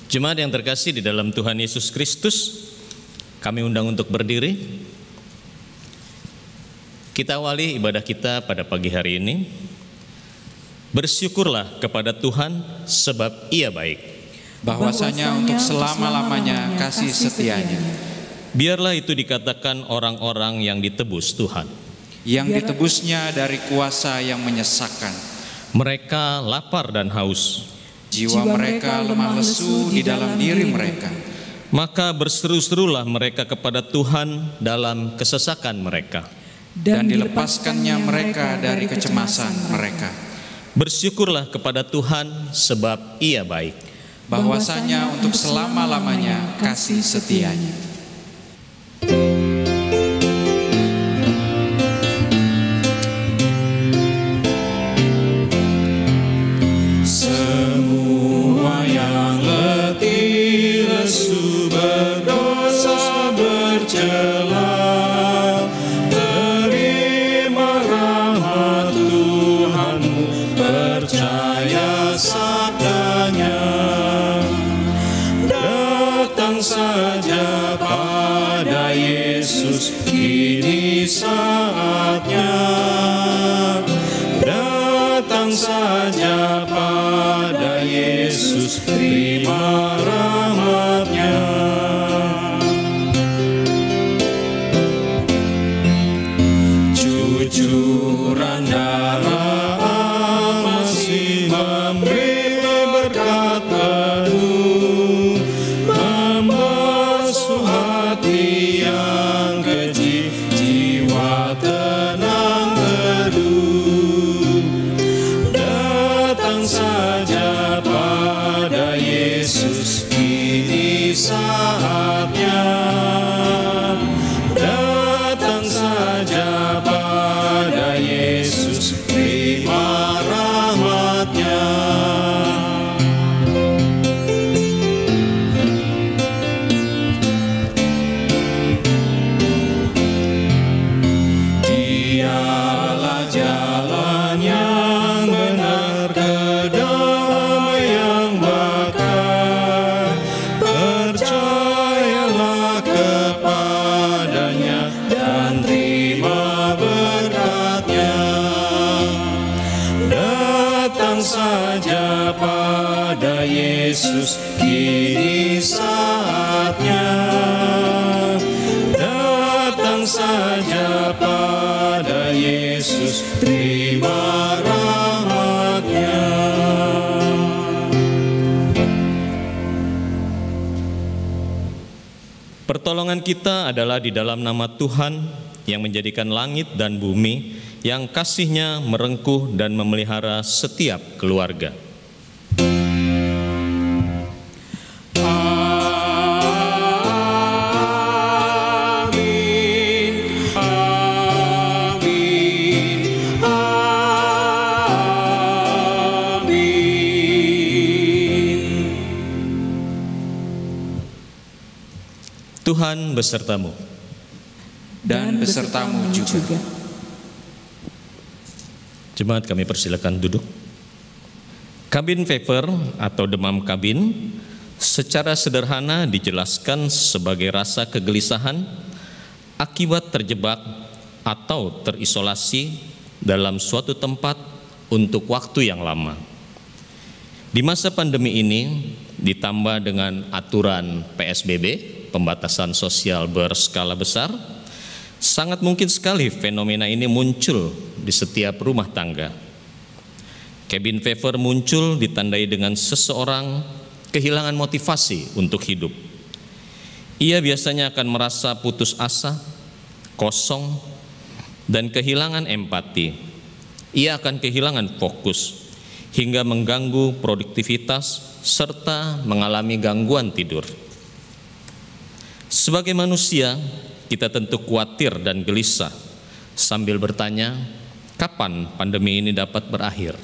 Jemaat yang terkasih di dalam Tuhan Yesus Kristus, kami undang untuk berdiri. Kita awali ibadah kita pada pagi hari ini. Bersyukurlah kepada Tuhan sebab Ia baik. Bahwasanya untuk selama-lamanya kasih setianya. Biarlah itu dikatakan orang-orang yang ditebus Tuhan. Yang ditebusnya dari kuasa yang menyesakkan. Mereka lapar dan haus. Jiwa mereka lemah lesu di dalam diri mereka. Maka berseru-serulah mereka kepada Tuhan dalam kesesakan mereka. Dan dilepaskannya mereka dari kecemasan mereka. Bersyukurlah kepada Tuhan sebab Ia baik. Bahwasanya untuk selama-lamanya kasih setianya. Saatnya datang saja pada Yesus, terima rahmat-Nya. Cucuran darah masih memberi berkat penuh, membasuh hati yang keji, tenang teduh. Datang saja pada Yesus, ini saatnya. Datang saja pada Yesus, terima rahmat-Nya. Saja pada Yesus, kini saatnya. Datang saja pada Yesus, terima rahmat-Nya. Pertolongan kita adalah di dalam nama Tuhan yang menjadikan langit dan bumi, yang kasih-Nya merengkuh dan memelihara setiap keluarga. Amin, amin, amin. Tuhan besertamu. Dan besertamu juga. Jemaat, kami persilakan duduk. Cabin fever atau demam kabin secara sederhana dijelaskan sebagai rasa kegelisahan akibat terjebak atau terisolasi dalam suatu tempat untuk waktu yang lama. Di masa pandemi ini, ditambah dengan aturan PSBB, pembatasan sosial berskala besar, sangat mungkin sekali fenomena ini muncul di setiap rumah tangga. Cabin fever muncul ditandai dengan seseorang kehilangan motivasi untuk hidup. Ia biasanya akan merasa putus asa, kosong, dan kehilangan empati. Ia akan kehilangan fokus hingga mengganggu produktivitas serta mengalami gangguan tidur. Sebagai manusia, kita tentu khawatir dan gelisah sambil bertanya, kapan pandemi ini dapat berakhir?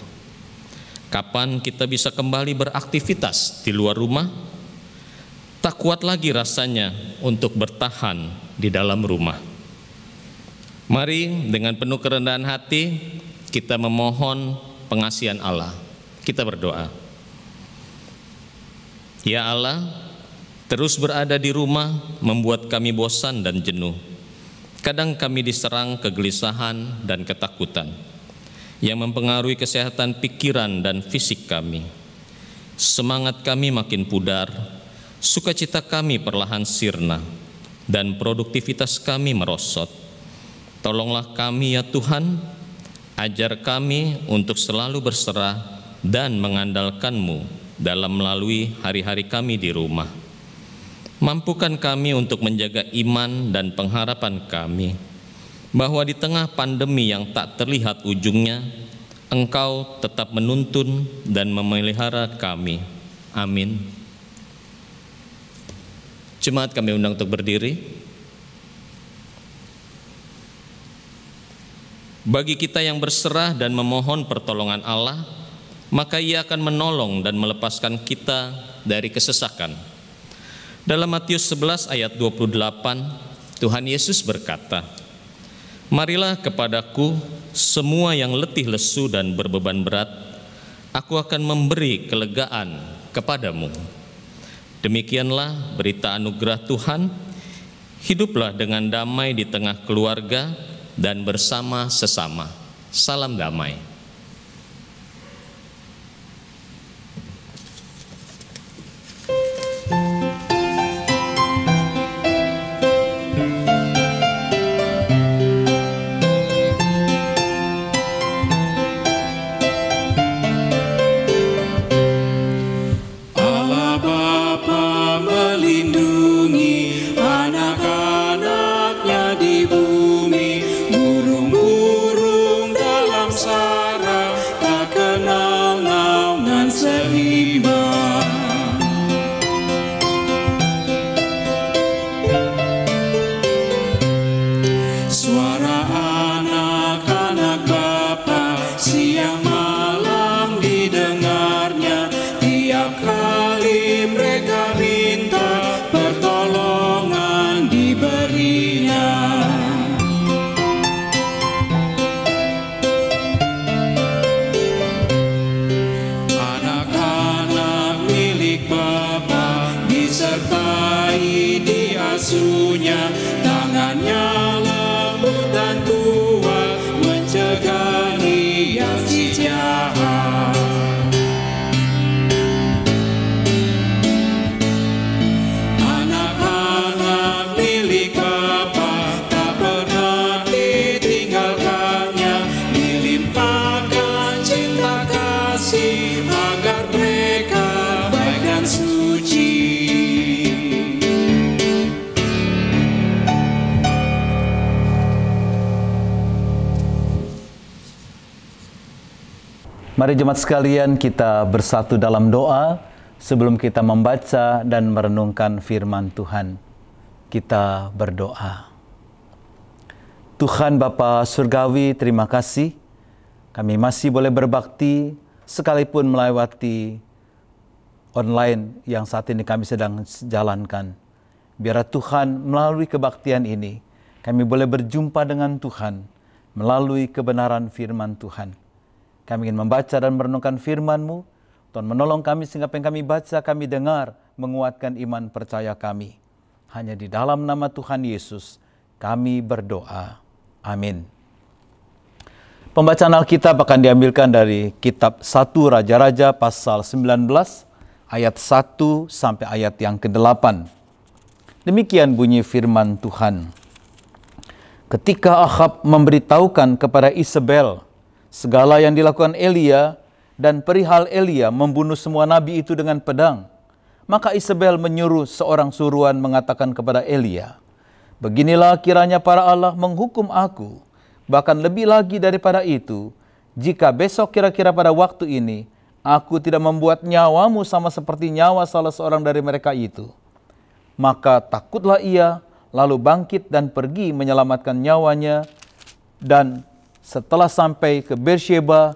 Kapan kita bisa kembali beraktivitas di luar rumah? Tak kuat lagi rasanya untuk bertahan di dalam rumah. Mari dengan penuh kerendahan hati kita memohon pengasihan Allah. Kita berdoa. Ya Allah, terus berada di rumah membuat kami bosan dan jenuh. Kadang kami diserang kegelisahan dan ketakutan yang mempengaruhi kesehatan pikiran dan fisik kami. Semangat kami makin pudar, sukacita kami perlahan sirna, dan produktivitas kami merosot. Tolonglah kami ya Tuhan, ajar kami untuk selalu berserah dan mengandalkan-Mu dalam melalui hari-hari kami di rumah. Mampukan kami untuk menjaga iman dan pengharapan kami, bahwa di tengah pandemi yang tak terlihat ujungnya, Engkau tetap menuntun dan memelihara kami. Amin. Jemaat kami undang untuk berdiri. Bagi kita yang berserah dan memohon pertolongan Allah, maka Ia akan menolong dan melepaskan kita dari kesesakan. Dalam Matius 11 ayat 28, Tuhan Yesus berkata, "Marilah kepadaku semua yang letih lesu dan berbeban berat, aku akan memberi kelegaan kepadamu." Demikianlah berita anugerah Tuhan. Hiduplah dengan damai di tengah keluarga dan bersama sesama. Salam damai. Mari jemaat sekalian, kita bersatu dalam doa sebelum kita membaca dan merenungkan firman Tuhan. Kita berdoa. Tuhan Bapa Surgawi, terima kasih kami masih boleh berbakti sekalipun melewati online yang saat ini kami sedang jalankan. Biar Tuhan melalui kebaktian ini kami boleh berjumpa dengan Tuhan melalui kebenaran firman Tuhan. Kami ingin membaca dan merenungkan firman-Mu. Tuhan menolong kami sehingga apa yang kami baca, kami dengar, menguatkan iman percaya kami. Hanya di dalam nama Tuhan Yesus kami berdoa. Amin. Pembacaan Alkitab akan diambilkan dari kitab 1 Raja-Raja pasal 19 ayat 1 sampai ayat yang ke-8. Demikian bunyi firman Tuhan. Ketika Ahab memberitahukan kepada Isabel segala yang dilakukan Elia dan perihal Elia membunuh semua nabi itu dengan pedang, maka Isabel menyuruh seorang suruhan mengatakan kepada Elia, "Beginilah kiranya para Allah menghukum aku, bahkan lebih lagi daripada itu, jika besok kira-kira pada waktu ini, aku tidak membuat nyawamu sama seperti nyawa salah seorang dari mereka itu." Maka takutlah ia, lalu bangkit dan pergi menyelamatkan nyawanya, dan setelah sampai ke Beersheba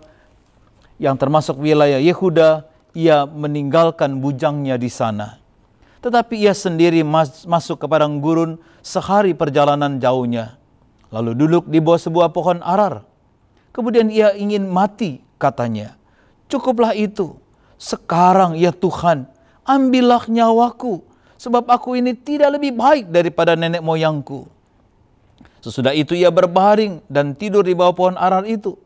yang termasuk wilayah Yehuda, ia meninggalkan bujangnya di sana. Tetapi ia sendiri masuk ke padang gurun sehari perjalanan jauhnya, lalu duduk di bawah sebuah pohon arar. Kemudian ia ingin mati, katanya. "Cukuplah itu. Sekarang ya Tuhan, ambillah nyawaku, sebab aku ini tidak lebih baik daripada nenek moyangku. Sesudah itu ia berbaring dan tidur di bawah pohon arar itu.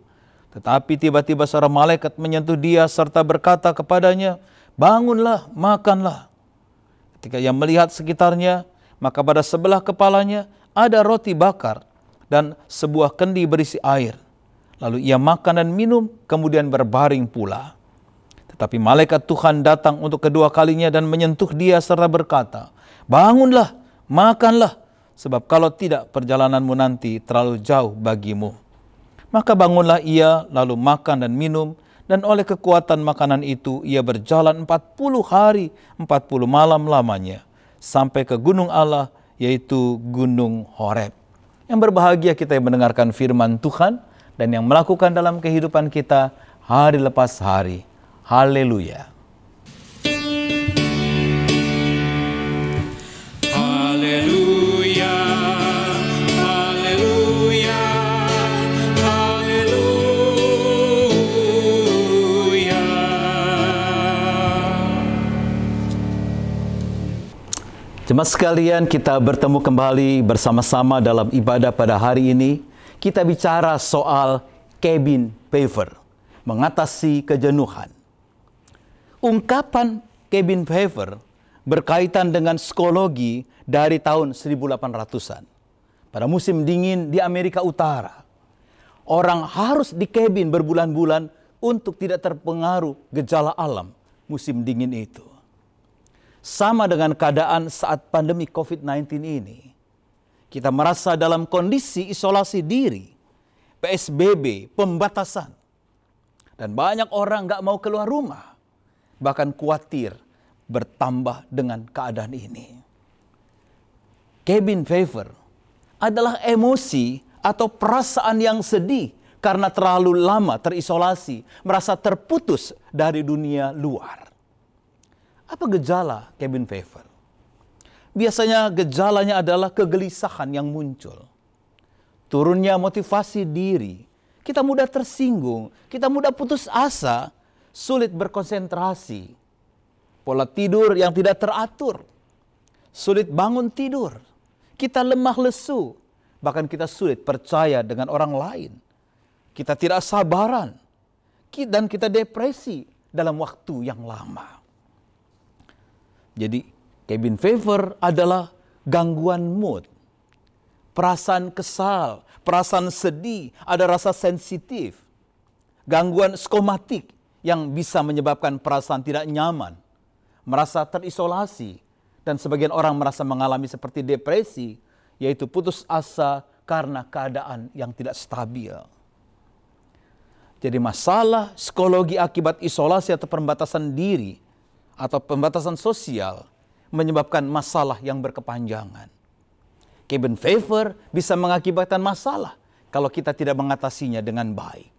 Tetapi tiba-tiba seorang malaikat menyentuh dia serta berkata kepadanya, bangunlah, makanlah. Ketika ia melihat sekitarnya, maka pada sebelah kepalanya ada roti bakar dan sebuah kendi berisi air. Lalu ia makan dan minum, kemudian berbaring pula. Tetapi malaikat Tuhan datang untuk kedua kalinya dan menyentuh dia serta berkata, bangunlah, makanlah, sebab kalau tidak perjalananmu nanti terlalu jauh bagimu. Maka bangunlah ia, lalu makan dan minum, dan oleh kekuatan makanan itu ia berjalan 40 hari, 40 malam lamanya, sampai ke gunung Allah, yaitu Gunung Horeb. Yang berbahagia kita yang mendengarkan firman Tuhan, dan yang melakukan dalam kehidupan kita hari lepas hari. Haleluya. Haleluya, haleluya, haleluya. Jemaat sekalian, kita bertemu kembali bersama-sama dalam ibadah pada hari ini. Kita bicara soal cabin fever, mengatasi kejenuhan. Ungkapan cabin fever berkaitan dengan psikologi dari tahun 1800-an. Pada musim dingin di Amerika Utara, orang harus di cabin berbulan-bulan untuk tidak terpengaruh gejala alam musim dingin itu. Sama dengan keadaan saat pandemi COVID-19 ini. Kita merasa dalam kondisi isolasi diri, PSBB, pembatasan. Dan banyak orang gak mau keluar rumah. Bahkan khawatir bertambah dengan keadaan ini. Cabin fever adalah emosi atau perasaan yang sedih karena terlalu lama terisolasi, merasa terputus dari dunia luar. Apa gejala cabin fever? Biasanya gejalanya adalah kegelisahan yang muncul. Turunnya motivasi diri. Kita mudah tersinggung, kita mudah putus asa, sulit berkonsentrasi. Pola tidur yang tidak teratur. Sulit bangun tidur. Kita lemah lesu. Bahkan kita sulit percaya dengan orang lain. Kita tidak sabaran. Dan kita depresi dalam waktu yang lama. Jadi, cabin fever adalah gangguan mood, perasaan kesal, perasaan sedih, ada rasa sensitif, gangguan psikomatik yang bisa menyebabkan perasaan tidak nyaman, merasa terisolasi, dan sebagian orang merasa mengalami seperti depresi, yaitu putus asa karena keadaan yang tidak stabil. Jadi masalah psikologi akibat isolasi atau pembatasan diri atau pembatasan sosial menyebabkan masalah yang berkepanjangan. Cabin fever bisa mengakibatkan masalah kalau kita tidak mengatasinya dengan baik.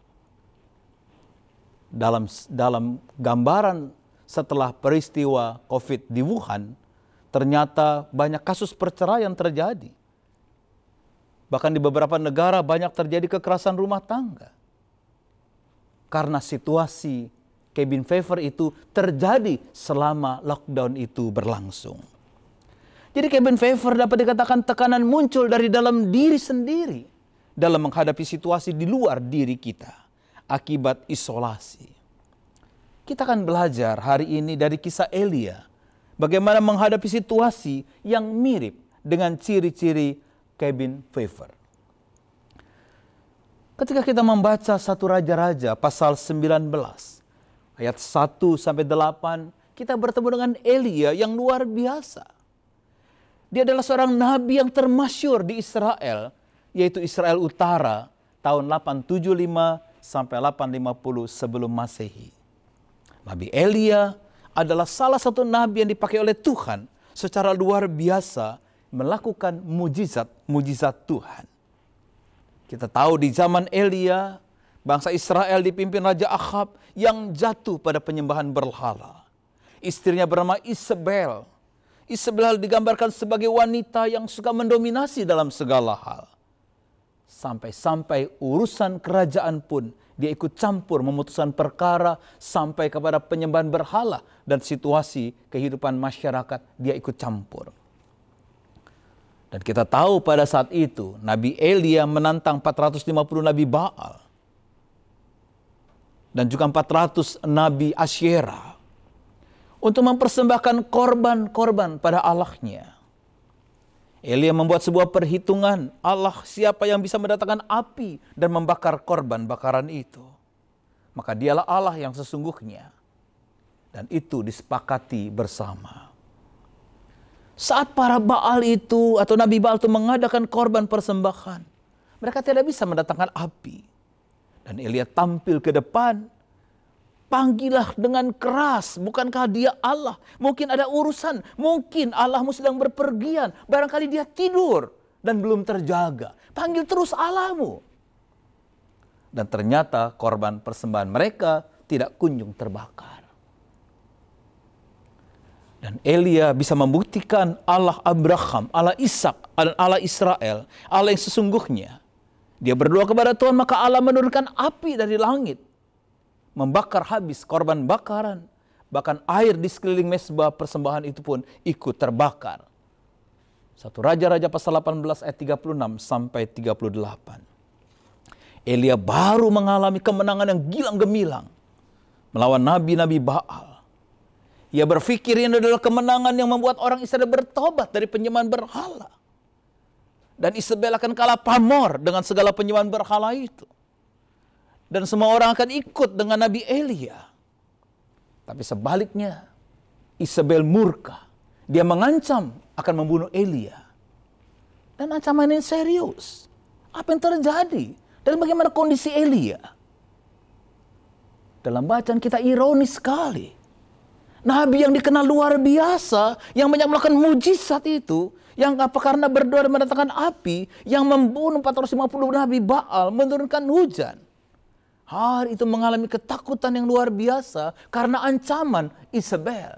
Dalam gambaran setelah peristiwa COVID di Wuhan, ternyata banyak kasus perceraian terjadi. Bahkan di beberapa negara banyak terjadi kekerasan rumah tangga. Karena situasi cabin fever itu terjadi selama lockdown itu berlangsung. Jadi cabin fever dapat dikatakan tekanan muncul dari dalam diri sendiri dalam menghadapi situasi di luar diri kita akibat isolasi. Kita akan belajar hari ini dari kisah Elia bagaimana menghadapi situasi yang mirip dengan ciri-ciri cabin fever. Ketika kita membaca 1 Raja-Raja pasal 19 ayat 1-8, kita bertemu dengan Elia yang luar biasa. Dia adalah seorang nabi yang termasyhur di Israel, yaitu Israel Utara, tahun 875 sampai 850 sebelum Masehi. Nabi Elia adalah salah satu nabi yang dipakai oleh Tuhan secara luar biasa melakukan mujizat-mujizat Tuhan. Kita tahu di zaman Elia, bangsa Israel dipimpin Raja Ahab yang jatuh pada penyembahan berhala. Istrinya bernama Isabel. Isabel digambarkan sebagai wanita yang suka mendominasi dalam segala hal. Sampai-sampai urusan kerajaan pun Dia ikut campur memutuskan perkara sampai kepada penyembahan berhala dan situasi kehidupan masyarakat, dia ikut campur. Dan kita tahu pada saat itu Nabi Elia menantang 450 Nabi Baal dan juga 400 Nabi Asyera untuk mempersembahkan korban-korban pada Allahnya. Elia membuat sebuah perhitungan, Allah siapa yang bisa mendatangkan api dan membakar korban bakaran itu. Maka dialah Allah yang sesungguhnya. Dan itu disepakati bersama. Saat para Baal itu atau Nabi Baal itu mengadakan korban persembahan, mereka tidak bisa mendatangkan api. Dan Elia tampil ke depan, panggillah dengan keras, bukankah dia Allah? Mungkin ada urusan, mungkin Allahmu sedang berpergian, barangkali dia tidur dan belum terjaga. Panggil terus Allahmu. Dan ternyata korban persembahan mereka tidak kunjung terbakar. Dan Elia bisa membuktikan Allah Abraham, Allah Ishak, dan Allah Israel, Allah yang sesungguhnya. Dia berdoa kepada Tuhan, maka Allah menurunkan api dari langit, membakar habis korban bakaran. Bahkan air di sekeliling mezbah persembahan itu pun ikut terbakar. 1 Raja-Raja pasal 18 ayat 36 sampai 38. Elia baru mengalami kemenangan yang gilang gemilang melawan nabi-nabi Baal. Ia berpikir ini adalah kemenangan yang membuat orang Israel bertobat dari penyembahan berhala. Dan Isabel akan kalah pamor dengan segala penyembahan berhala itu. Dan semua orang akan ikut dengan Nabi Elia. Tapi sebaliknya, Isabel murka. Dia mengancam akan membunuh Elia. Dan ancaman ini serius. Apa yang terjadi? Dan bagaimana kondisi Elia? Dalam bacaan kita ironis sekali. Nabi yang dikenal luar biasa, yang banyak melakukan mujizat itu, yang apa karena berdoa dan mendatangkan api, yang membunuh 450 Nabi Baal, menurunkan hujan. Hari itu mengalami ketakutan yang luar biasa karena ancaman Isabel.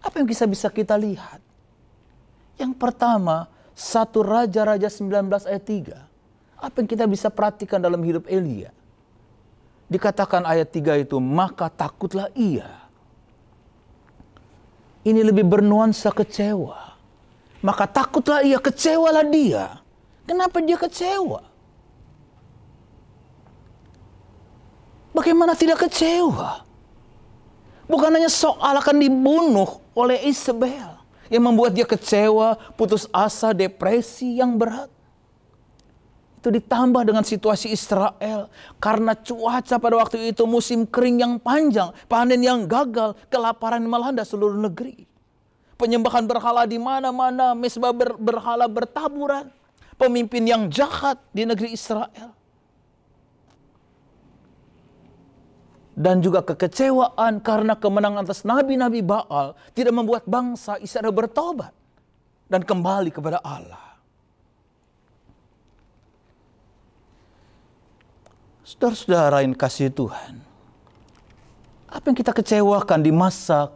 Apa yang bisa kita lihat? Yang pertama, 1 Raja-Raja 19 ayat 3. Apa yang kita bisa perhatikan dalam hidup Elia? Dikatakan ayat 3 itu, maka takutlah ia. Ini lebih bernuansa kecewa. Maka takutlah ia, kecewalah dia. Kenapa dia kecewa? Bagaimana tidak kecewa? Bukan hanya soal akan dibunuh oleh Isabel yang membuat dia kecewa, putus asa, depresi yang berat. Itu ditambah dengan situasi Israel. Karena cuaca pada waktu itu musim kering yang panjang, panen yang gagal, kelaparan melanda seluruh negeri. Penyembahan berhala di mana-mana, mezbah berhala bertaburan. Pemimpin yang jahat di negeri Israel. Dan juga kekecewaan karena kemenangan atas nabi-nabi Baal tidak membuat bangsa Israel bertobat dan kembali kepada Allah. Saudara-saudara yang kasih Tuhan, apa yang kita kecewakan di masa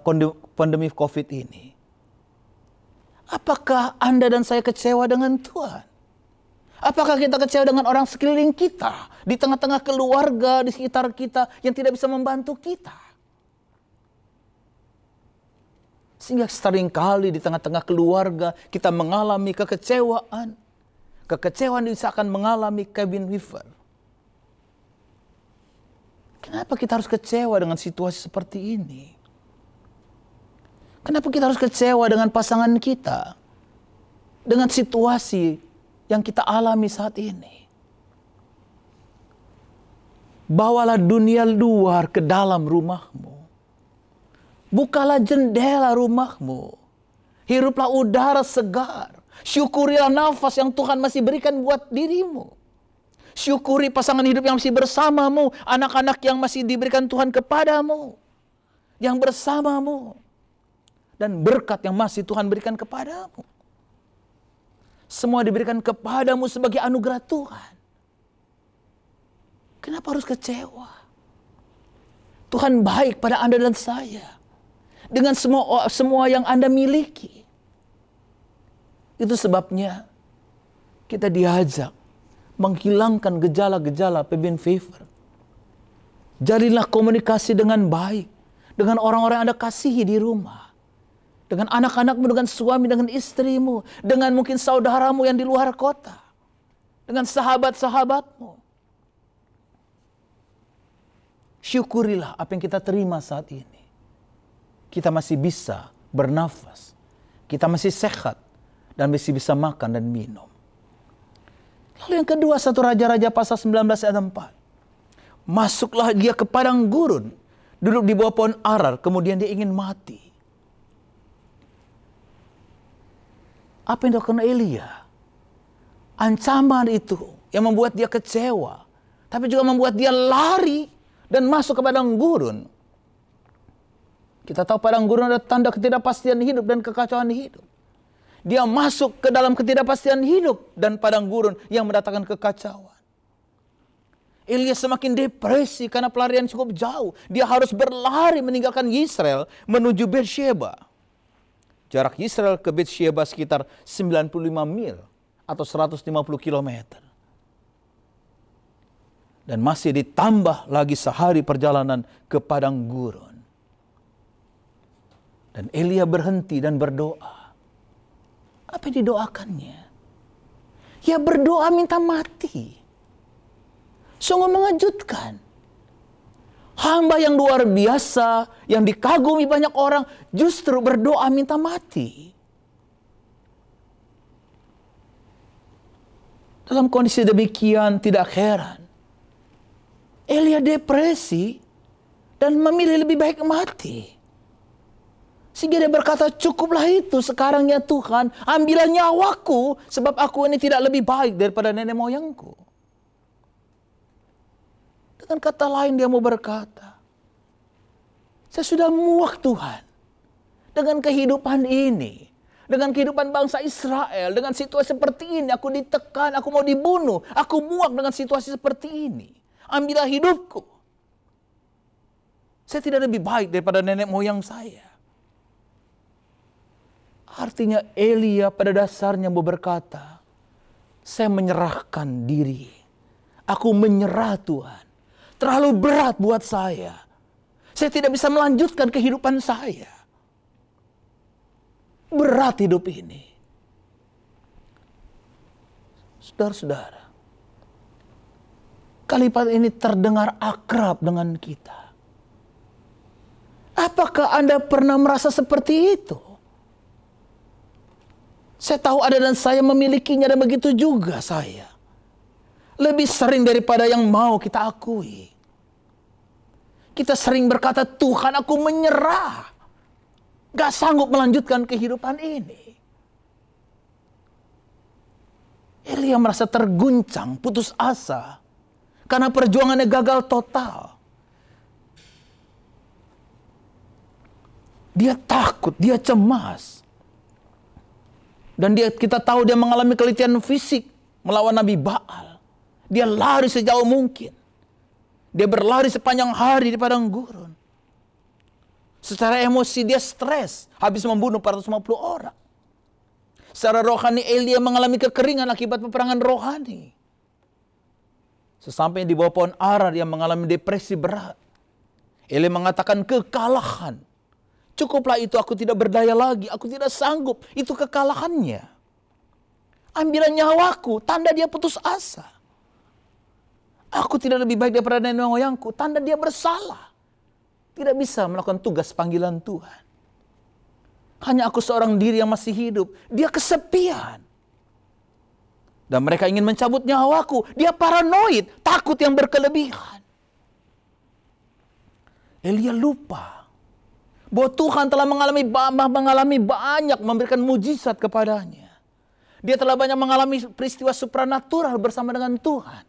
pandemi COVID ini? Apakah Anda dan saya kecewa dengan Tuhan? Apakah kita kecewa dengan orang sekeliling kita, di tengah-tengah keluarga, di sekitar kita yang tidak bisa membantu kita? Sehingga seringkali di tengah-tengah keluarga kita mengalami kekecewaan. Kekecewaan bisa akan mengalami cabin fever. Kenapa kita harus kecewa dengan situasi seperti ini? Kenapa kita harus kecewa dengan pasangan kita? Dengan situasi yang kita alami saat ini? Bawalah dunia luar ke dalam rumahmu. Bukalah jendela rumahmu. Hiruplah udara segar. Syukurilah nafas yang Tuhan masih berikan buat dirimu. Syukuri pasangan hidup yang masih bersamamu, anak-anak yang masih diberikan Tuhan kepadamu, yang bersamamu, dan berkat yang masih Tuhan berikan kepadamu. Semua diberikan kepadamu sebagai anugerah Tuhan. Kenapa harus kecewa? Tuhan baik pada Anda dan saya, dengan semua yang Anda miliki. Itu sebabnya kita diajak menghilangkan gejala-gejala pebin fever. Jadilah komunikasi dengan baik dengan orang-orang yang Anda kasihi di rumah, dengan anak-anakmu, dengan suami, dengan istrimu, dengan mungkin saudaramu yang di luar kota, dengan sahabat-sahabatmu. Syukurilah apa yang kita terima saat ini. Kita masih bisa bernafas, kita masih sehat, dan masih bisa makan dan minum. Lalu yang kedua, 1 Raja-Raja pasal 19 ayat 4. Masuklah dia ke padang gurun, duduk di bawah pohon arar, kemudian dia ingin mati. Apa yang dilakukan Elia? Ancaman itu yang membuat dia kecewa, tapi juga membuat dia lari dan masuk ke padang gurun. Kita tahu padang gurun ada tanda ketidakpastian hidup dan kekacauan hidup. Dia masuk ke dalam ketidakpastian hidup dan padang gurun yang mendatangkan kekacauan. Elia semakin depresi karena pelarian cukup jauh. Dia harus berlari meninggalkan Israel menuju Beersheba. Jarak Israel ke Beersheba sekitar 95 mil atau 150 kilometer. Dan masih ditambah lagi sehari perjalanan ke padang gurun. Dan Elia berhenti dan berdoa. Apa yang didoakannya? Ya berdoa minta mati. Sungguh mengejutkan. Hamba yang luar biasa, yang dikagumi banyak orang, justru berdoa minta mati. Dalam kondisi demikian tidak heran Elia depresi dan memilih lebih baik mati. Sehingga dia berkata, cukuplah itu sekarang ya Tuhan, ambillah nyawaku, sebab aku ini tidak lebih baik daripada nenek moyangku. Dengan kata lain dia mau berkata, saya sudah muak Tuhan dengan kehidupan ini, dengan kehidupan bangsa Israel, dengan situasi seperti ini, aku ditekan, aku mau dibunuh, aku muak dengan situasi seperti ini. Ambillah hidupku. Saya tidak lebih baik daripada nenek moyang saya. Artinya Elia pada dasarnya mau berkata, saya menyerahkan diri. Aku menyerah Tuhan. Terlalu berat buat saya. Saya tidak bisa melanjutkan kehidupan saya. Berat hidup ini. Saudara-saudara, kalimat ini terdengar akrab dengan kita. Apakah Anda pernah merasa seperti itu? Saya tahu Anda dan saya memilikinya dan begitu juga saya. Lebih sering daripada yang mau kita akui. Kita sering berkata, Tuhan aku menyerah. Gak sanggup melanjutkan kehidupan ini. Elia merasa terguncang, putus asa. Karena perjuangannya gagal total. Dia takut, dia cemas. Dan kita tahu dia mengalami keletihan fisik melawan Nabi Baal. Dia lari sejauh mungkin. Dia berlari sepanjang hari di padang gurun. Secara emosi dia stres, habis membunuh 450 orang. Secara rohani Elia mengalami kekeringan akibat peperangan rohani. Sesampainya di bawah pohon ara dia mengalami depresi berat. Elia mengatakan kekalahan. Cukuplah itu, aku tidak berdaya lagi, aku tidak sanggup. Itu kekalahannya. Ambillah nyawaku, tanda dia putus asa. Aku tidak lebih baik daripada nenek moyangku, tanda dia bersalah. Tidak bisa melakukan tugas panggilan Tuhan. Hanya aku seorang diri yang masih hidup. Dia kesepian. Dan mereka ingin mencabut nyawaku. Dia paranoid, takut yang berkelebihan. Elia lupa bahwa Tuhan telah mengalami banyak, memberikan mujizat kepadanya. Dia telah banyak mengalami peristiwa supranatural bersama dengan Tuhan.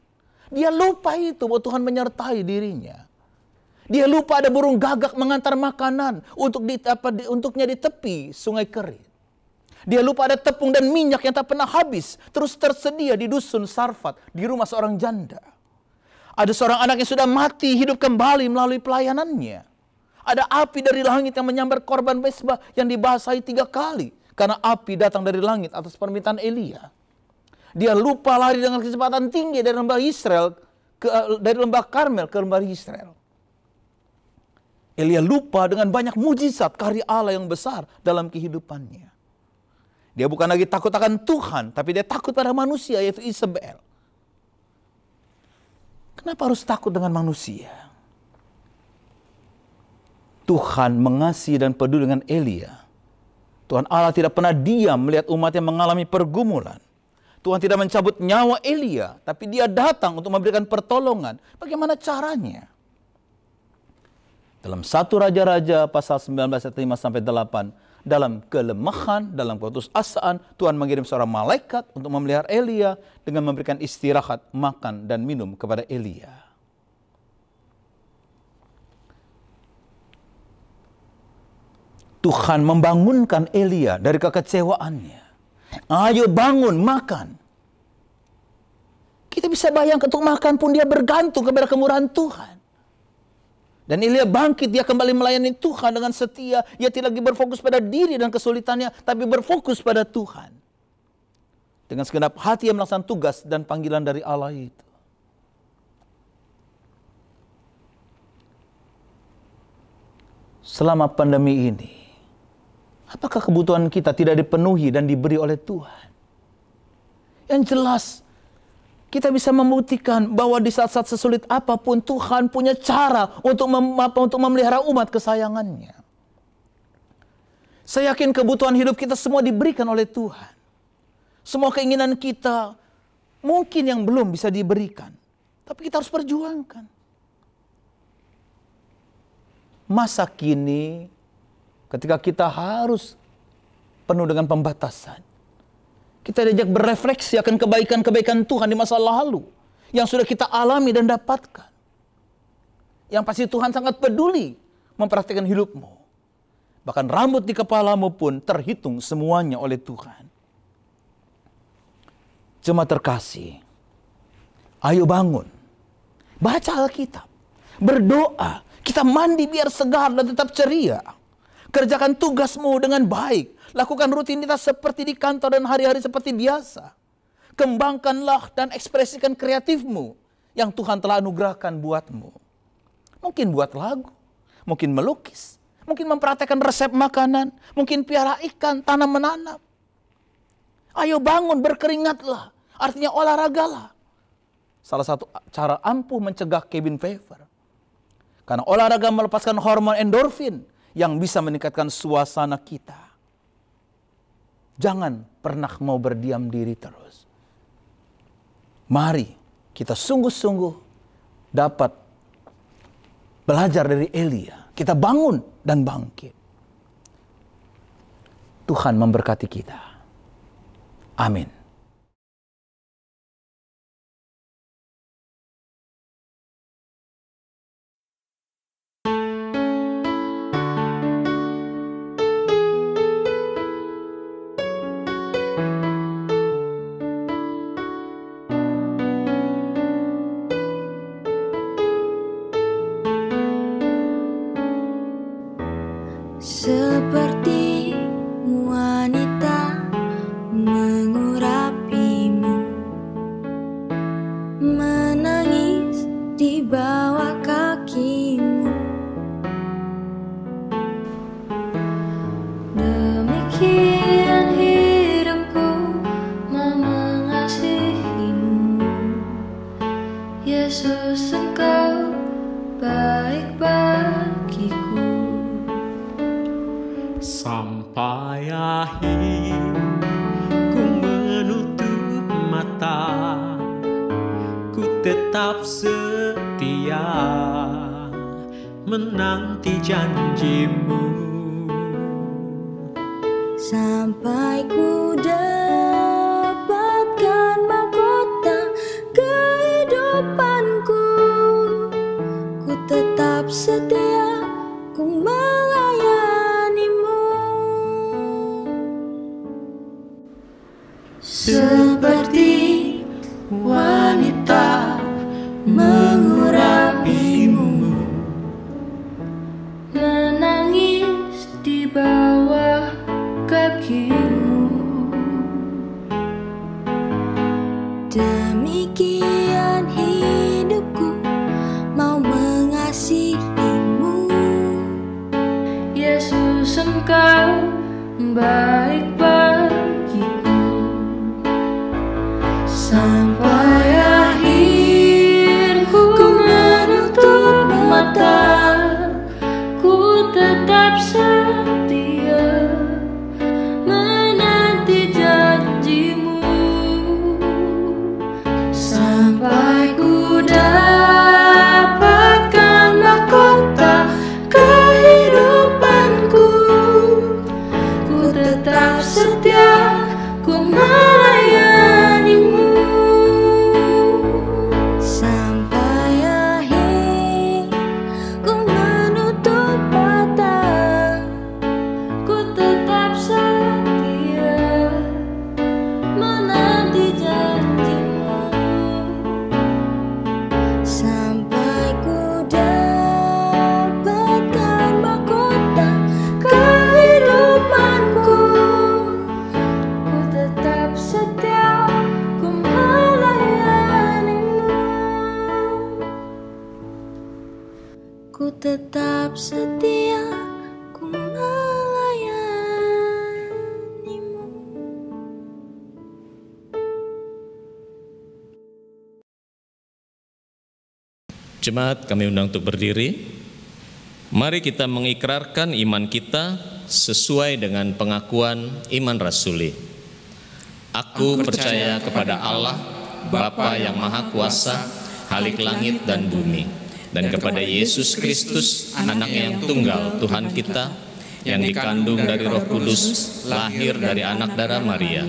Dia lupa itu, bahwa Tuhan menyertai dirinya. Dia lupa ada burung gagak mengantar makanan untuknya di tepi sungai Kerit. Dia lupa ada tepung dan minyak yang tak pernah habis, terus tersedia di dusun Sarfat, di rumah seorang janda. Ada seorang anak yang sudah mati, hidup kembali melalui pelayanannya. Ada api dari langit yang menyambar korban mezbah yang dibasahi 3 kali. Karena api datang dari langit atas permintaan Elia. Dia lupa lari dengan kecepatan tinggi dari lembah Israel, dari lembah Karmel ke lembah Israel. Elia lupa dengan banyak mujizat karya Allah yang besar dalam kehidupannya. Dia bukan lagi takut akan Tuhan, tapi dia takut pada manusia, yaitu Isabel. Kenapa harus takut dengan manusia? Tuhan mengasihi dan peduli dengan Elia. Tuhan Allah tidak pernah diam melihat umatnya mengalami pergumulan. Tuhan tidak mencabut nyawa Elia, tapi dia datang untuk memberikan pertolongan. Bagaimana caranya? Dalam 1 Raja-Raja pasal 19 ayat 5 sampai 8, dalam kelemahan, dalam keputusasaan, Tuhan mengirim seorang malaikat untuk memelihara Elia dengan memberikan istirahat, makan dan minum kepada Elia. Tuhan membangunkan Elia dari kekecewaannya. Ayo bangun, makan. Kita bisa bayangkan untuk makan pun dia bergantung kepada kemurahan Tuhan. Dan Elia bangkit, dia kembali melayani Tuhan dengan setia. Ia tidak lagi berfokus pada diri dan kesulitannya, tapi berfokus pada Tuhan. Dengan segenap hati ia melaksanakan tugas dan panggilan dari Allah itu. Selama pandemi ini, apakah kebutuhan kita tidak dipenuhi dan diberi oleh Tuhan? Yang jelas, kita bisa membuktikan bahwa di saat-saat sesulit apapun Tuhan punya cara untuk memelihara umat kesayangannya. Saya yakin kebutuhan hidup kita semua diberikan oleh Tuhan. Semua keinginan kita mungkin yang belum bisa diberikan, tapi kita harus perjuangkan. Masa kini ketika kita harus penuh dengan pembatasan, kita diajak berefleksi akan kebaikan-kebaikan Tuhan di masa lalu yang sudah kita alami dan dapatkan. Yang pasti Tuhan sangat peduli memperhatikan hidupmu. Bahkan rambut di kepalamu pun terhitung semuanya oleh Tuhan. Jemaat terkasih, ayo bangun. Baca Alkitab, berdoa, kita mandi biar segar dan tetap ceria. Kerjakan tugasmu dengan baik. Lakukan rutinitas seperti di kantor dan hari-hari seperti biasa. Kembangkanlah dan ekspresikan kreatifmu yang Tuhan telah anugerahkan buatmu. Mungkin buat lagu, mungkin melukis, mungkin mempraktekkan resep makanan, mungkin piara ikan, tanam menanam. Ayo bangun, berkeringatlah. Artinya olahragalah. Salah satu cara ampuh mencegah cabin fever. Karena olahraga melepaskan hormon endorfin yang bisa meningkatkan suasana kita. Jangan pernah mau berdiam diri terus. Mari kita sungguh-sungguh dapat belajar dari Elia. Kita bangun dan bangkit. Tuhan memberkati kita. Amin. Seperti wanita mengurapimu, menangis di bawah kakimu. Demikian hidupku mengasihimu, Yesus, Engkau baik bagiku. Sampai akhir ku menutup mata, ku tetap setia menanti janjimu. Sampai ku dapatkan mahkota kehidupanku, ku tetap setia, ku melayanimu. Seperti wanita mengurapimu, menangis di bawah kakimu. sangka baik bagiku, sampai akhir ku menutup mata, ku tetap setia menanti janjimu, sampai ku dapatkan mahkota kehidupanku. Ku tetap setia, ku melayanimu, sampai akhir ku menutup mata, ku tetap setia menanti janjimu, sampai ku dapatkan mahkota kehidupanku. Ku tetap setia, ku melayanimu, ku tetap setia, ku melayanimu. Jemaat, kami undang untuk berdiri. Mari kita mengikrarkan iman kita sesuai dengan pengakuan iman rasuli. Aku percaya kepada Allah, Bapa yang Maha Kuasa, Khalik langit dan bumi, dan kepada Yesus Kristus, Anaknya yang tunggal, Tuhan kita, yang dikandung dari Roh Kudus, lahir dari anak darah Maria,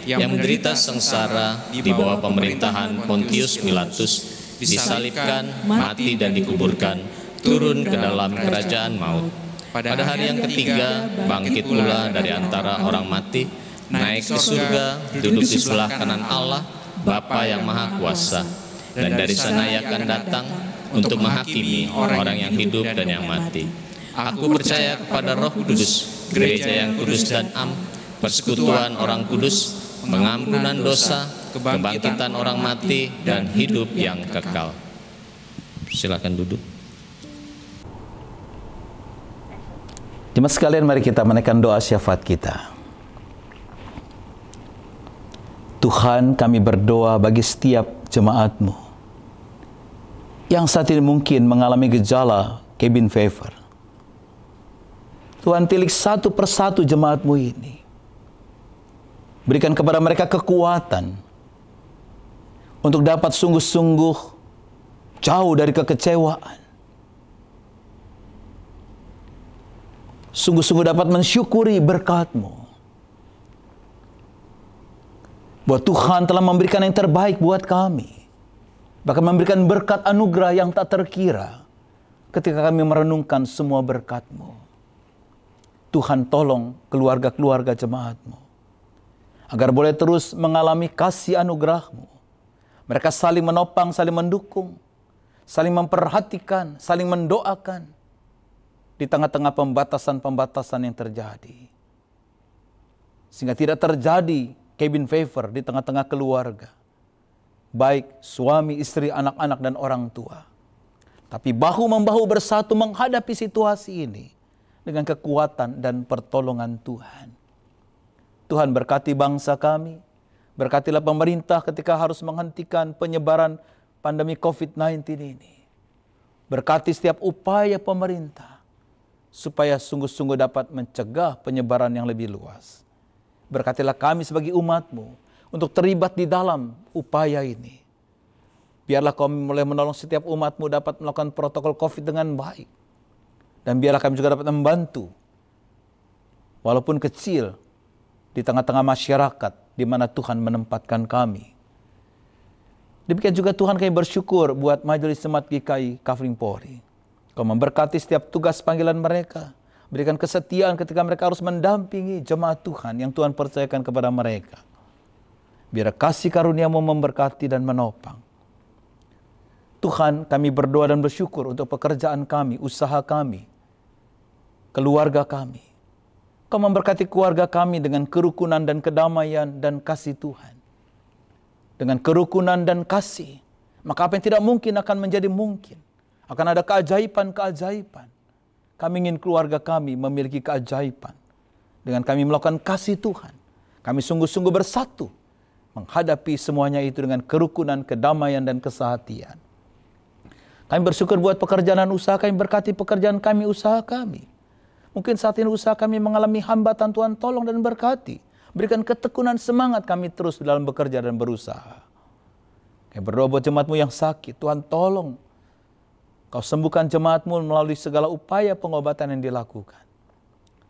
yang menderita sengsara di bawah pemerintahan Pontius Pilatus, disalibkan, mati dan dikuburkan, turun ke dalam kerajaan maut. Pada hari yang ketiga, bangkit pula dari antara orang mati, naik ke surga, duduk di sebelah kanan Allah, Bapa yang Maha Kuasa. Dan dari sana Ia akan datang untuk menghakimi orang yang hidup dan yang mati. Aku percaya kepada Roh Kudus, gereja yang kudus dan am, persekutuan orang kudus, pengampunan dosa, kebangkitan orang mati, dan hidup yang kekal. Silakan duduk. Jemaat sekalian, mari kita menaikkan doa syafaat kita. Tuhan, kami berdoa bagi setiap jemaat-Mu yang saat ini mungkin mengalami gejala cabin fever. Tuhan, tilik satu persatu jemaat-Mu ini. Berikan kepada mereka kekuatan untuk dapat sungguh-sungguh jauh dari kekecewaan. Sungguh-sungguh dapat mensyukuri berkat-Mu. Bahwa Tuhan telah memberikan yang terbaik buat kami. Bahkan memberikan berkat anugerah yang tak terkira ketika kami merenungkan semua berkat-Mu. Tuhan, tolong keluarga-keluarga jemaat-Mu agar boleh terus mengalami kasih anugerah-Mu. Mereka saling menopang, saling mendukung, saling memperhatikan, saling mendoakan di tengah-tengah pembatasan-pembatasan yang terjadi. Sehingga tidak terjadi cabin fever di tengah-tengah keluarga. Baik suami, istri, anak-anak, dan orang tua. Tapi bahu-membahu bersatu menghadapi situasi ini dengan kekuatan dan pertolongan Tuhan. Tuhan, berkati bangsa kami, berkatilah pemerintah ketika harus menghentikan penyebaran pandemi COVID-19 ini. Berkati setiap upaya pemerintah, supaya sungguh-sungguh dapat mencegah penyebaran yang lebih luas. Berkatilah kami sebagai umat-Mu untuk terlibat di dalam upaya ini. Biarlah kami mulai menolong setiap umat-Mu dapat melakukan protokol COVID dengan baik. Dan biarlah kami juga dapat membantu, walaupun kecil, di tengah-tengah masyarakat di mana Tuhan menempatkan kami. Demikian juga Tuhan, kami bersyukur buat Majelis Jemaat GKI Kafling Polri. Kau memberkati setiap tugas panggilan mereka. Berikan kesetiaan ketika mereka harus mendampingi jemaat Tuhan yang Tuhan percayakan kepada mereka. Biar kasih karunia-Mu memberkati dan menopang. Tuhan, kami berdoa dan bersyukur untuk pekerjaan kami, usaha kami, keluarga kami. Kau memberkati keluarga kami dengan kerukunan dan kedamaian dan kasih Tuhan. Dengan kerukunan dan kasih, maka apa yang tidak mungkin akan menjadi mungkin. Akan ada keajaiban-keajaiban. Kami ingin keluarga kami memiliki keajaiban. Dengan kami melakukan kasih Tuhan, kami sungguh-sungguh bersatu menghadapi semuanya itu dengan kerukunan, kedamaian, dan kesehatian. Kami bersyukur buat pekerjaan dan usaha kami, berkati pekerjaan kami, usaha kami. Mungkin saat ini usaha kami mengalami hambatan, Tuhan tolong dan berkati. Berikan ketekunan semangat kami terus dalam bekerja dan berusaha. Kami berdoa buat jemaat-Mu yang sakit, Tuhan tolong Kau sembuhkan jemaat-Mu melalui segala upaya pengobatan yang dilakukan.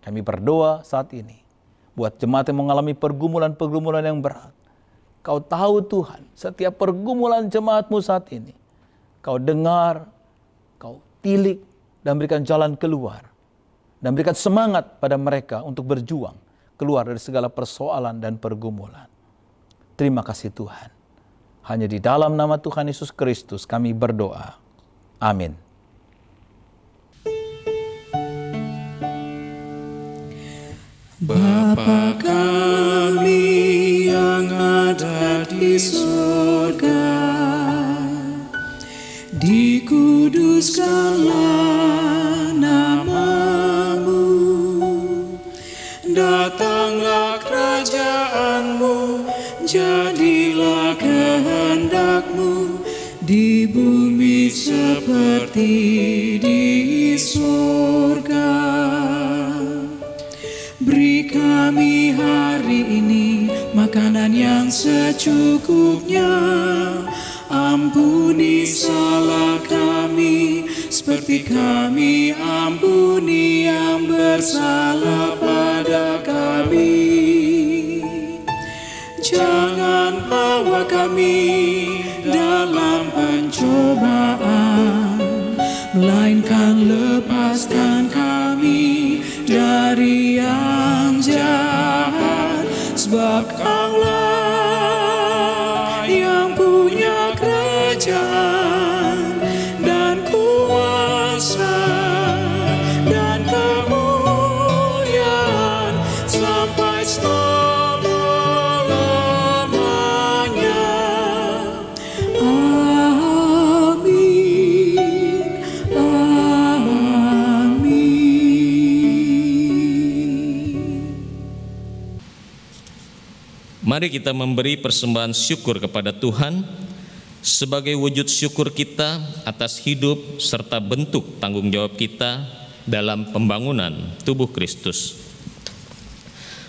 Kami berdoa saat ini buat jemaat yang mengalami pergumulan-pergumulan yang berat. Kau tahu Tuhan, setiap pergumulan jemaat-Mu saat ini, Kau dengar, Kau tilik, dan berikan jalan keluar. Dan berikan semangat pada mereka untuk berjuang keluar dari segala persoalan dan pergumulan. Terima kasih Tuhan. Hanya di dalam nama Tuhan Yesus Kristus kami berdoa. Amin. Bapa kami yang ada di surga, dikuduskanlah nama-Mu, datanglah kerajaan-Mu, jadilah kehendak-Mu di bumi seperti di surga. Beri kami hari ini makanan yang secukupnya. Ampuni salah kami seperti kami ampuni yang bersalah pada kami. Jangan bawa kami dalam pencobaan, melainkan lepaskan kami dari yang jahat. Sebab Kaulah yang punya kerajaan dan kuasa dan kemuliaan sampai selama-lamanya. Amin. Amin. Mari kita memberi persembahan syukur kepada Tuhan sebagai wujud syukur kita atas hidup serta bentuk tanggung jawab kita dalam pembangunan tubuh Kristus.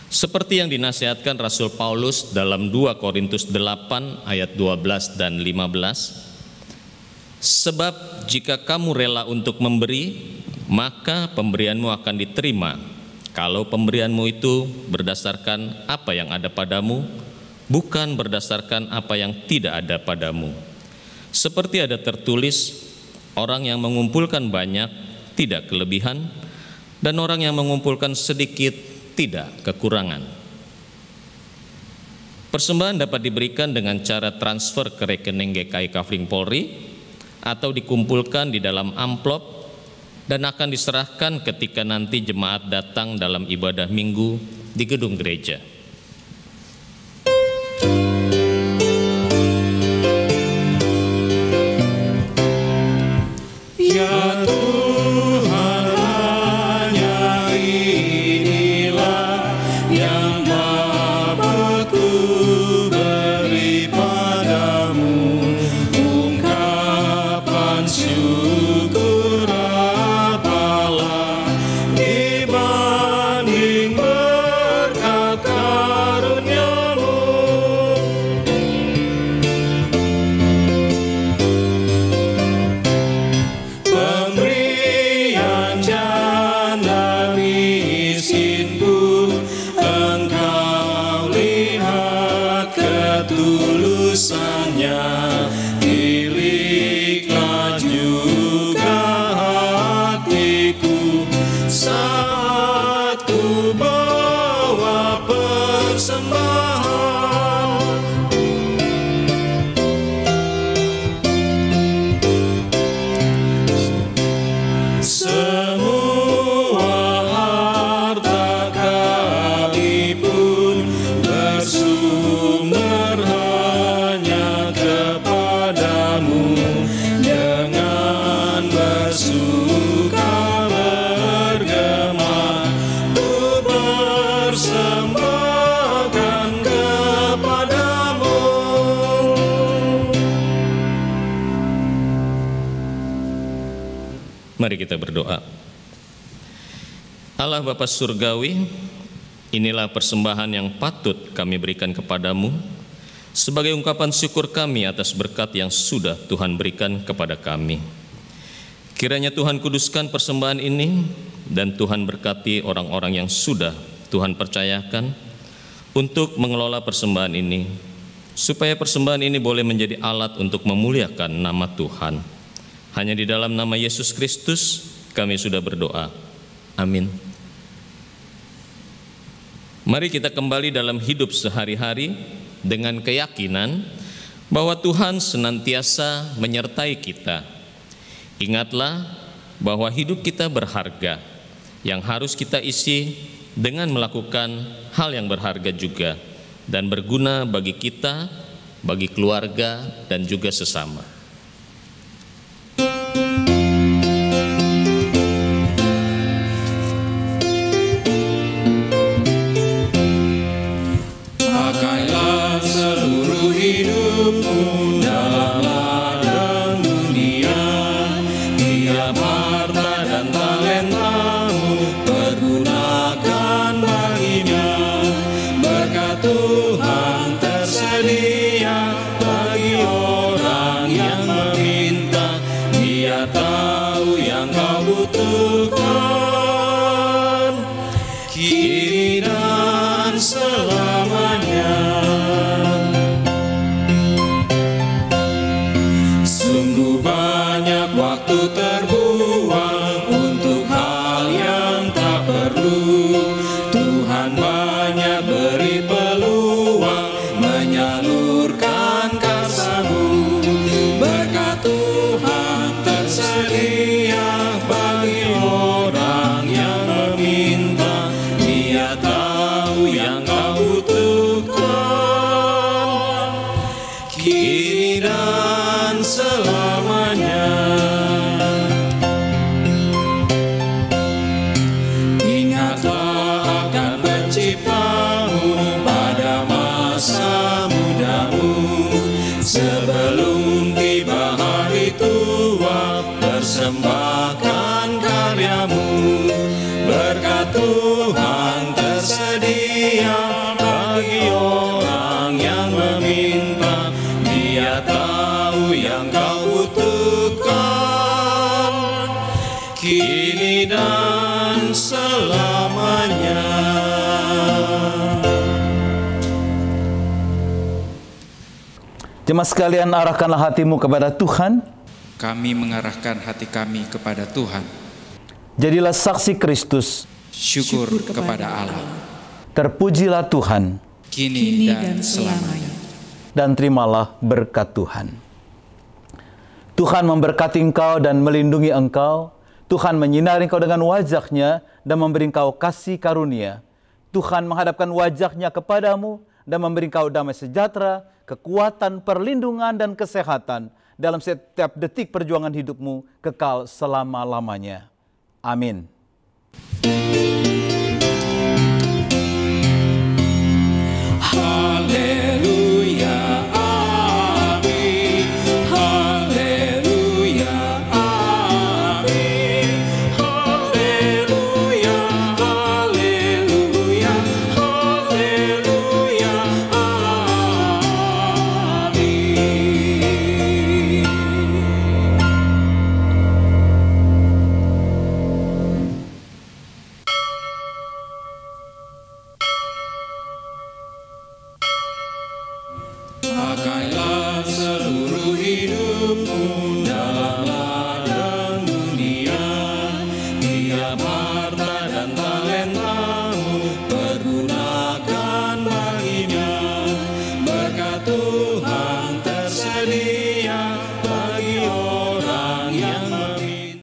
Seperti yang dinasihatkan Rasul Paulus dalam 2 Korintus 8 ayat 12 dan 15. Sebab jika kamu rela untuk memberi, maka pemberianmu akan diterima. Kalau pemberianmu itu berdasarkan apa yang ada padamu, bukan berdasarkan apa yang tidak ada padamu. Seperti ada tertulis, orang yang mengumpulkan banyak tidak kelebihan, dan orang yang mengumpulkan sedikit tidak kekurangan. Persembahan dapat diberikan dengan cara transfer ke rekening GKI Kafling Polri atau dikumpulkan di dalam amplop dan akan diserahkan ketika nanti jemaat datang dalam ibadah minggu di gedung gereja. Ya Tuhan, hanya inilah yang dapat ku beri padamu, ungkapan syukur apalah dibanding berkat karunia-Mu. Pemberian janda miskin pun Engkau lihat ketulusannya, tiliklah juga hatiku saat ku bawa persembahan. Semua harta kami pun bersumber hanya kepadamu, dengan bersuka Mari kita berdoa. Allah Bapa Surgawi, inilah persembahan yang patut kami berikan kepadamu sebagai ungkapan syukur kami atas berkat yang sudah Tuhan berikan kepada kami. Kiranya Tuhan kuduskan persembahan ini dan Tuhan berkati orang-orang yang sudah Tuhan percayakan untuk mengelola persembahan ini, supaya persembahan ini boleh menjadi alat untuk memuliakan nama Tuhan. Hanya di dalam nama Yesus Kristus kami sudah berdoa. Amin. Mari kita kembali dalam hidup sehari-hari dengan keyakinan bahwa Tuhan senantiasa menyertai kita. Ingatlah bahwa hidup kita berharga, yang harus kita isi dengan melakukan hal yang berharga juga dan berguna bagi kita, bagi keluarga, dan juga sesama. Pakailah seluruh hidupmu dalam ladang dunia, tiap harta dan talentamu pergunakan baginya. Berkat Tuhan tersedia bagi orang yang meminta. Dia tahu yang kau butuhkan, kini dan selamanya. Sungguh banyak waktu terbuang untuk hal yang tak perlu. Tuhan banyak beri peluang menyalurkan kasih-Mu. Berkat Tuhan tersedia bagi orang yang meminta. Dia tahu yang kau butuhkan, kini dan selamanya. Ingatlah akan Penciptamu pada masa mudamu, sebelum tiba hari tua, persembahkan karyamu. Berkat Tuhan tersedia bagi orang yang meminta. Dia tahu yang kau butuhkan, kini dan selamanya. Jemaat sekalian, arahkanlah hatimu kepada Tuhan. Kami mengarahkan hati kami kepada Tuhan. Jadilah saksi Kristus. Syukur kepada Allah, Terpujilah Tuhan. kini dan selamanya. Dan terimalah berkat Tuhan. Tuhan memberkati engkau dan melindungi engkau. Tuhan menyinari engkau dengan wajah-Nya dan memberi engkau kasih karunia. Tuhan menghadapkan wajah-Nya kepadamu dan memberi engkau damai sejahtera, kekuatan, perlindungan, dan kesehatan dalam setiap detik perjuangan hidupmu kekal selama-lamanya. Amin. Haleluya, amin. Haleluya, amin. Haleluya, haleluya, haleluya, amin. Pakailah seluruh hidupmu dalam ladang dunia, tiap harta dan talentamu pergunakan baginya. Berkat Tuhan